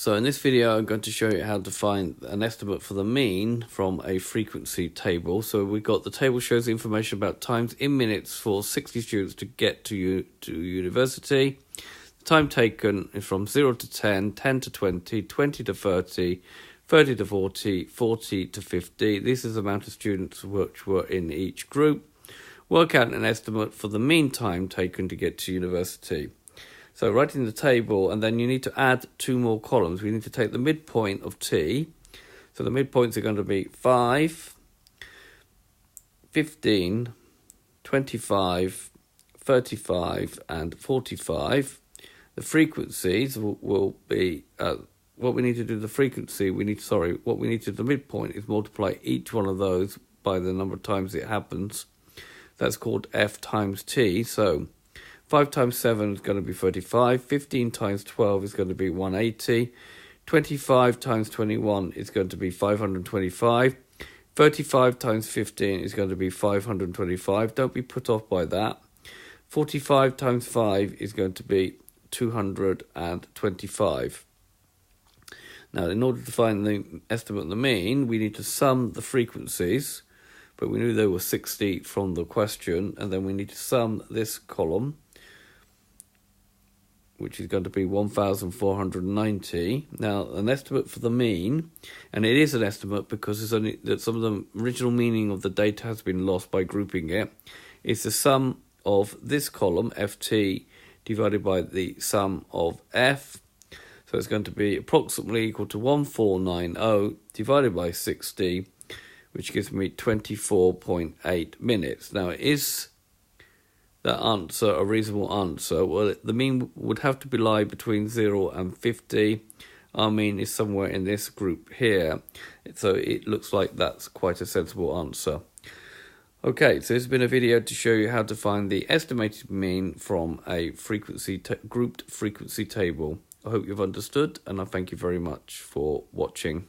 So in this video, I'm going to show you how to find an estimate for the mean from a frequency table. So we've got the table shows information about times in minutes for 60 students to get to university. The time taken is from 0 to 10, 10 to 20, 20 to 30, 30 to 40, 40 to 50. This is the amount of students which were in each group. Work out an estimate for the mean time taken to get to university. So write in the table, and then you need to add two more columns. We need to take the midpoint of t. So the midpoints are going to be 5, 15, 25, 35, and 45. The frequencies will be, what we need to do the frequency, what we need to do the midpoint is multiply each one of those by the number of times it happens. That's called f times t. So 5 times 7 is going to be 35, 15 times 12 is going to be 180, 25 times 21 is going to be 525, 35 times 15 is going to be 525. Don't be put off by that. 45 times 5 is going to be 225. Now, in order to find the estimate of the mean, we need to sum the frequencies, but we knew there were 60 from the question, and then we need to sum this column, which is going to be 1,490. Now, an estimate for the mean, and it is an estimate because it's only that some of the original meaning of the data has been lost by grouping it, is the sum of this column, ft, divided by the sum of f. So it's going to be approximately equal to 1490 divided by 60, which gives me 24.8 minutes. Now, is that answer a reasonable answer? Well, the mean would have to lie between 0 and 50. Our mean is somewhere in this group here. So it looks like that's quite a sensible answer. Okay, so this has been a video to show you how to find the estimated mean from a grouped frequency table. I hope you've understood, and I thank you very much for watching.